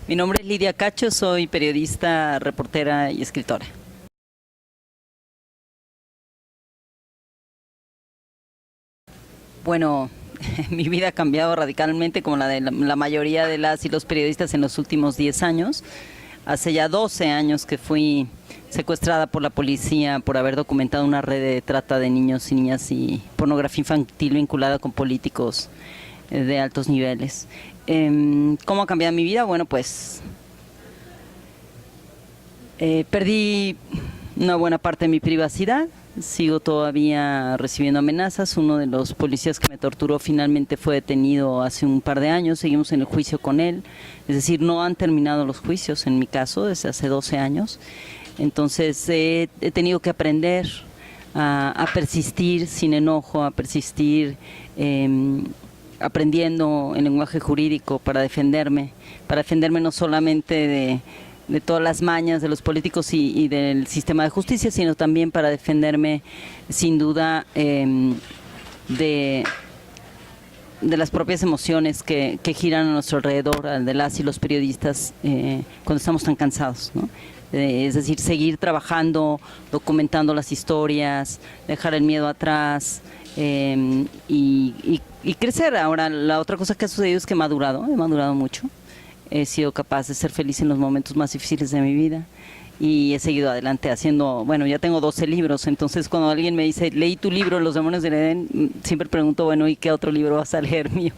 Mi nombre es Lidia Cacho, soy periodista, reportera y escritora. Bueno, mi vida ha cambiado radicalmente como la de la mayoría de las y los periodistas en los últimos 10 años. Hace ya 12 años que fui secuestrada por la policía por haber documentado una red de trata de niños y niñas y pornografía infantil vinculada con políticos de altos niveles. ¿Cómo ha cambiado mi vida? Bueno, pues perdí una buena parte de mi privacidad. Sigo todavía recibiendo amenazas. Uno de los policías que me torturó finalmente fue detenido hace un par de años. Seguimos en el juicio con él. Es decir, no han terminado los juicios en mi caso desde hace 12 años. Entonces he tenido que aprender a persistir sin enojo, a persistir aprendiendo el lenguaje jurídico para defenderme no solamente de todas las mañas de los políticos y del sistema de justicia, sino también para defenderme, sin duda, de las propias emociones que giran a nuestro alrededor, de las y los periodistas, cuando estamos tan cansados, ¿no? Es decir, seguir trabajando, documentando las historias, dejar el miedo atrás, y crecer. Ahora, la otra cosa que ha sucedido es que he madurado mucho. He sido capaz de ser feliz en los momentos más difíciles de mi vida y he seguido adelante haciendo, bueno, ya tengo 12 libros, entonces cuando alguien me dice, leí tu libro, Los demonios del Edén, siempre pregunto, bueno, ¿y qué otro libro vas a leer mío?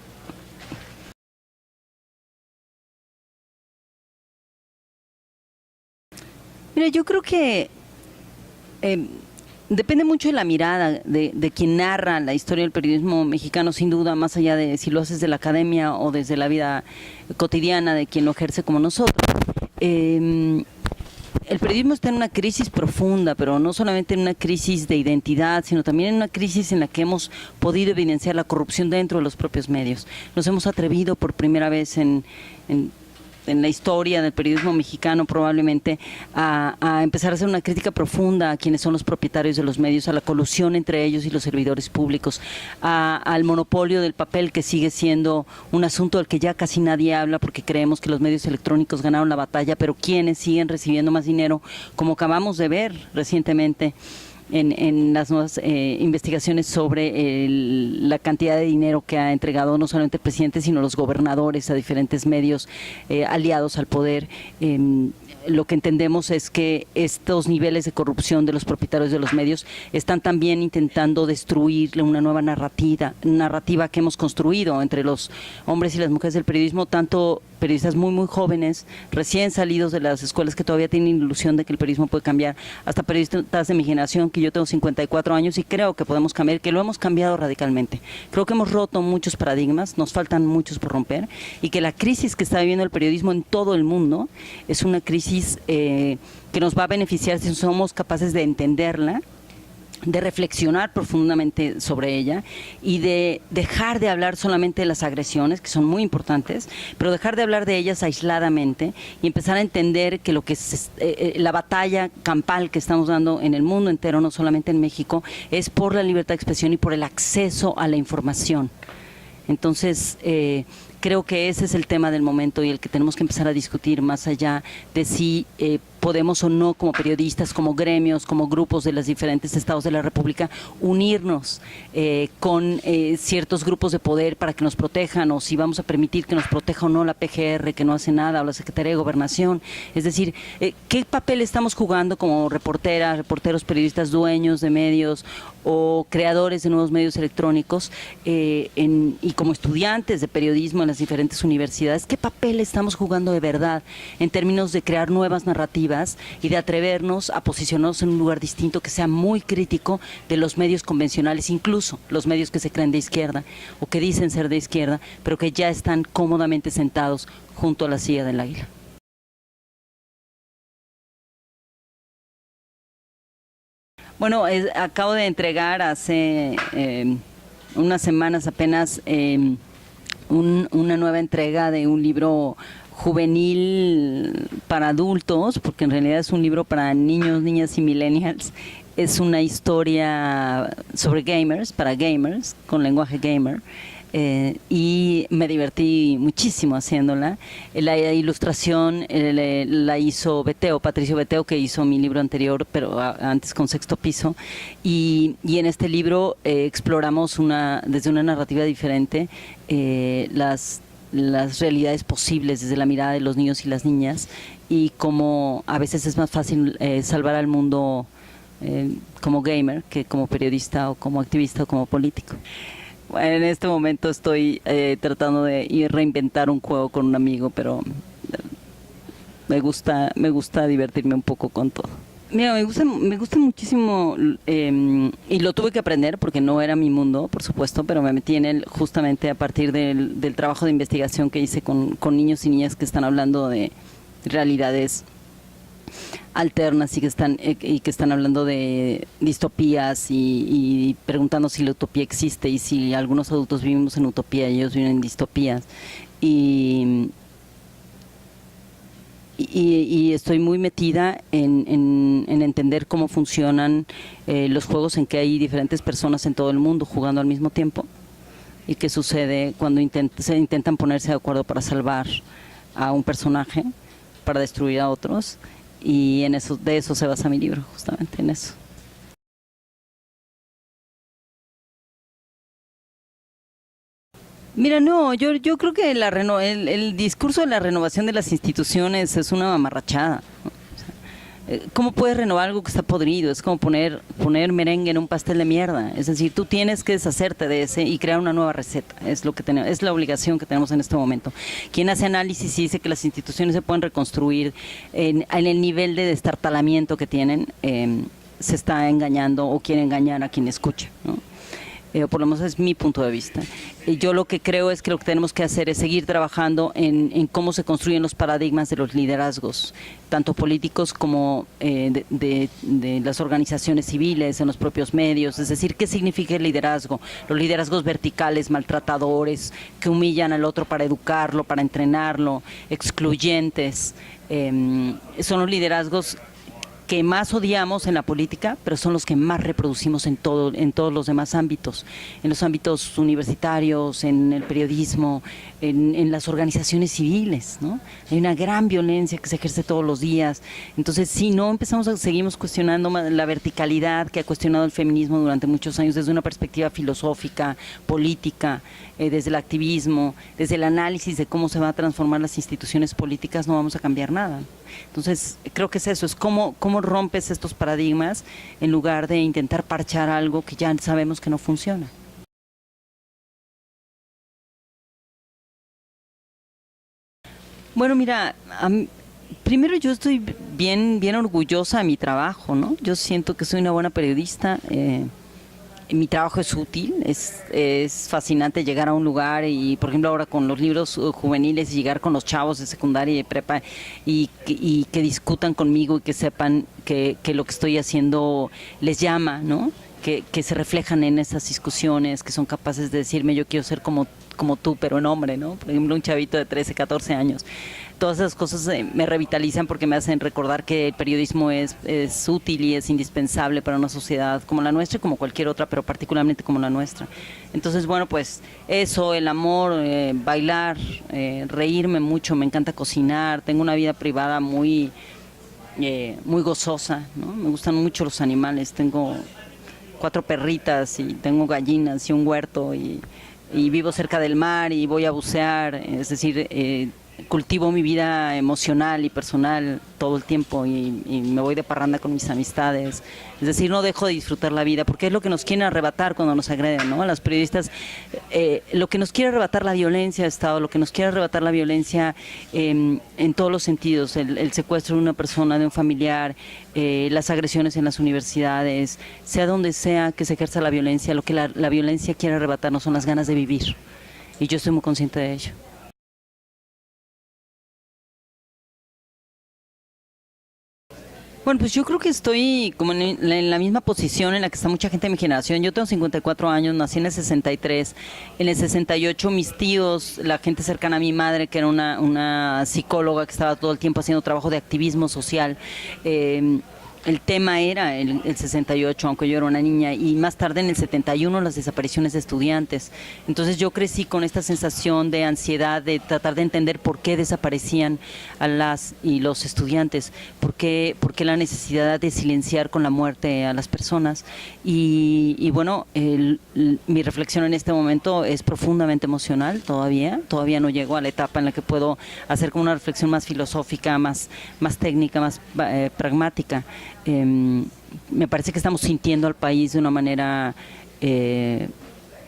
Mira, yo creo que eh, depende mucho de la mirada de quien narra la historia del periodismo mexicano, sin duda, más allá de si lo haces de la academia o desde la vida cotidiana de quien lo ejerce como nosotros. El periodismo está en una crisis profunda, pero no solamente en una crisis de identidad, sino también en una crisis en la que hemos podido evidenciar la corrupción dentro de los propios medios. Nos hemos atrevido por primera vez en la historia del periodismo mexicano probablemente a empezar a hacer una crítica profunda a quienes son los propietarios de los medios, a la colusión entre ellos y los servidores públicos, al monopolio del papel, que sigue siendo un asunto del que ya casi nadie habla porque creemos que los medios electrónicos ganaron la batalla, pero quienes siguen recibiendo más dinero, como acabamos de ver recientemente en las nuevas investigaciones sobre la cantidad de dinero que ha entregado no solamente el presidente, sino los gobernadores a diferentes medios aliados al poder. Lo que entendemos es que estos niveles de corrupción de los propietarios de los medios están también intentando destruir una nueva narrativa que hemos construido entre los hombres y las mujeres del periodismo, tanto periodistas muy jóvenes, recién salidos de las escuelas que todavía tienen ilusión de que el periodismo puede cambiar, hasta periodistas de mi generación, que yo tengo 54 años y creo que podemos cambiar, que lo hemos cambiado radicalmente. Creo que hemos roto muchos paradigmas, nos faltan muchos por romper, y que la crisis que está viviendo el periodismo en todo el mundo es una crisis que nos va a beneficiar si somos capaces de entenderla, de reflexionar profundamente sobre ella y de dejar de hablar solamente de las agresiones, que son muy importantes, pero dejar de hablar de ellas aisladamente y empezar a entender que lo que es la batalla campal que estamos dando en el mundo entero, no solamente en México, es por la libertad de expresión y por el acceso a la información. Entonces, creo que ese es el tema del momento y el que tenemos que empezar a discutir, más allá de si podemos o no, como periodistas, como gremios, como grupos de los diferentes estados de la República, unirnos con ciertos grupos de poder para que nos protejan, o si vamos a permitir que nos proteja o no la PGR, que no hace nada, o la Secretaría de Gobernación. Es decir, ¿qué papel estamos jugando como reporteras, reporteros, periodistas, dueños de medios o creadores de nuevos medios electrónicos, y como estudiantes de periodismo en las diferentes universidades? ¿Qué papel estamos jugando de verdad en términos de crear nuevas narrativas y de atrevernos a posicionarnos en un lugar distinto que sea muy crítico de los medios convencionales, incluso los medios que se creen de izquierda o que dicen ser de izquierda, pero que ya están cómodamente sentados junto a la silla del águila? Bueno, acabo de entregar hace unas semanas apenas una nueva entrega de un libro juvenil para adultos, porque en realidad es un libro para niños, niñas y millennials. Es una historia sobre gamers, para gamers, con lenguaje gamer, y me divertí muchísimo haciéndola. La ilustración la hizo Patricio Beteo, que hizo mi libro anterior, pero antes con Sexto Piso, y en este libro exploramos desde una narrativa diferente las realidades posibles desde la mirada de los niños y las niñas, y cómo a veces es más fácil salvar al mundo como gamer que como periodista o como activista o como político. Bueno, en este momento estoy tratando de reinventar un juego con un amigo, pero me gusta divertirme un poco con todo. Mira, me gusta muchísimo, y lo tuve que aprender porque no era mi mundo, por supuesto, pero me metí en él justamente a partir del trabajo de investigación que hice con niños y niñas que están hablando de realidades alternas y que están hablando de distopías y preguntando si la utopía existe y si algunos adultos vivimos en utopía y ellos viven en distopías. Y estoy muy metida en entender cómo funcionan los juegos en que hay diferentes personas en todo el mundo jugando al mismo tiempo, y qué sucede cuando se intentan ponerse de acuerdo para salvar a un personaje, para destruir a otros, y de eso se basa mi libro, justamente en eso. Mira, no, yo creo que el discurso de la renovación de las instituciones es una mamarrachada. ¿Cómo puedes renovar algo que está podrido? Es como poner merengue en un pastel de mierda. Es decir, tú tienes que deshacerte de ese y crear una nueva receta. Es la obligación que tenemos en este momento. Quien hace análisis y dice que las instituciones se pueden reconstruir en el nivel de destartalamiento que tienen, se está engañando o quiere engañar a quien escucha, ¿no? Por lo menos es mi punto de vista. Yo lo que creo es que lo que tenemos que hacer es seguir trabajando en cómo se construyen los paradigmas de los liderazgos, tanto políticos como de las organizaciones civiles, en los propios medios. Es decir, ¿qué significa el liderazgo? Los liderazgos verticales, maltratadores, que humillan al otro para educarlo, para entrenarlo, excluyentes, son los liderazgos que más odiamos en la política, pero son los que más reproducimos en todos los demás ámbitos, en los ámbitos universitarios, en el periodismo, en las organizaciones civiles, ¿no? Hay una gran violencia que se ejerce todos los días. Entonces, si no seguimos cuestionando la verticalidad que ha cuestionado el feminismo durante muchos años desde una perspectiva filosófica, política, desde el activismo, desde el análisis de cómo se van a transformar las instituciones políticas, no vamos a cambiar nada. Entonces, creo que es eso, es cómo rompes estos paradigmas en lugar de intentar parchar algo que ya sabemos que no funciona. Bueno, mira, primero yo estoy bien orgullosa de mi trabajo, ¿no? Yo siento que soy una buena periodista. Mi trabajo es útil, es fascinante llegar a un lugar y, por ejemplo, ahora con los libros juveniles, llegar con los chavos de secundaria y de prepa y que discutan conmigo y que sepan que lo que estoy haciendo les llama, ¿no? Que se reflejan en esas discusiones, que son capaces de decirme yo quiero ser como tú, pero en hombre, ¿no? Por ejemplo, un chavito de 13, 14 años. Todas esas cosas me revitalizan porque me hacen recordar que el periodismo es útil y es indispensable para una sociedad como la nuestra y como cualquier otra, pero particularmente como la nuestra. Entonces, bueno, pues eso, el amor, bailar, reírme mucho, me encanta cocinar, tengo una vida privada muy gozosa, ¿no? Me gustan mucho los animales, tengo 4 perritas y tengo gallinas y un huerto y vivo cerca del mar y voy a bucear, es decir, cultivo mi vida emocional y personal todo el tiempo y me voy de parranda con mis amistades. Es decir, no dejo de disfrutar la vida porque es lo que nos quieren arrebatar cuando nos agreden, ¿no? A las periodistas, lo que nos quiere arrebatar la violencia de Estado, lo que nos quiere arrebatar la violencia en todos los sentidos, el secuestro de una persona, de un familiar, las agresiones en las universidades, sea donde sea que se ejerza la violencia, lo que la violencia quiere arrebatarnos son las ganas de vivir. Y yo estoy muy consciente de ello. Bueno, pues yo creo que estoy como en la misma posición en la que está mucha gente de mi generación. Yo tengo 54 años, nací en el 63. En el 68 mis tíos, la gente cercana a mi madre, que era una psicóloga que estaba todo el tiempo haciendo trabajo de activismo social, el tema era el 68, aunque yo era una niña, y más tarde en el 71 las desapariciones de estudiantes. Entonces yo crecí con esta sensación de ansiedad, de tratar de entender por qué desaparecían a las y los estudiantes, por qué la necesidad de silenciar con la muerte a las personas. Y bueno, mi reflexión en este momento es profundamente emocional todavía no llego a la etapa en la que puedo hacer como una reflexión más filosófica, más técnica, más pragmática. Me parece que estamos sintiendo al país de una manera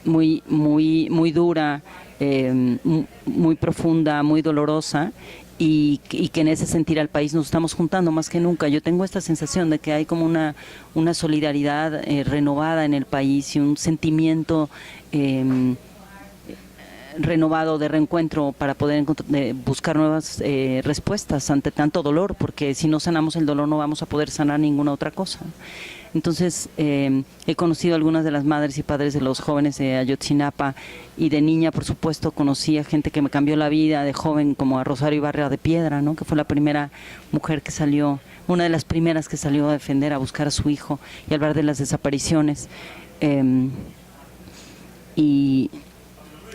muy dura, muy profunda, muy dolorosa, y que en ese sentir al país nos estamos juntando más que nunca. Yo tengo esta sensación de que hay como una solidaridad renovada en el país y un sentimiento renovado de reencuentro para poder buscar nuevas respuestas ante tanto dolor, porque si no sanamos el dolor no vamos a poder sanar ninguna otra cosa. Entonces he conocido a algunas de las madres y padres de los jóvenes de Ayotzinapa, y de niña, por supuesto, conocí a gente que me cambió la vida, de joven, como a Rosario Ibarra de Piedra, ¿no? Que fue la primera mujer que salió, una de las primeras que salió a defender, a buscar a su hijo y a hablar de las desapariciones.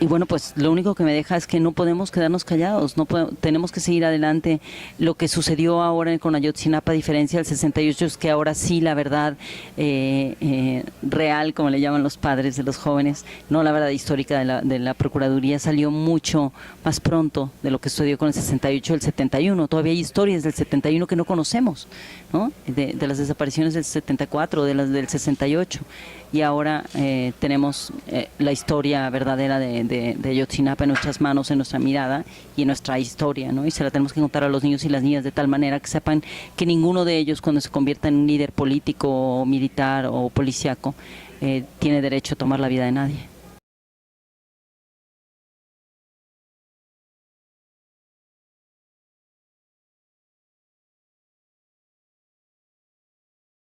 Y bueno, pues lo único que me deja es que no podemos quedarnos callados, tenemos que seguir adelante. Lo que sucedió ahora con Ayotzinapa, a diferencia del 68, es que ahora sí la verdad real, como le llaman los padres de los jóvenes, no la verdad histórica de la Procuraduría, salió mucho más pronto de lo que sucedió con el 68 y el 71. Todavía hay historias del 71 que no conocemos, ¿no? De las desapariciones del 74, de las del 68. Y ahora tenemos la historia verdadera de Ayotzinapa en nuestras manos, en nuestra mirada y en nuestra historia, ¿no? Y se la tenemos que contar a los niños y las niñas de tal manera que sepan que ninguno de ellos, cuando se convierta en un líder político o militar o policíaco, tiene derecho a tomar la vida de nadie.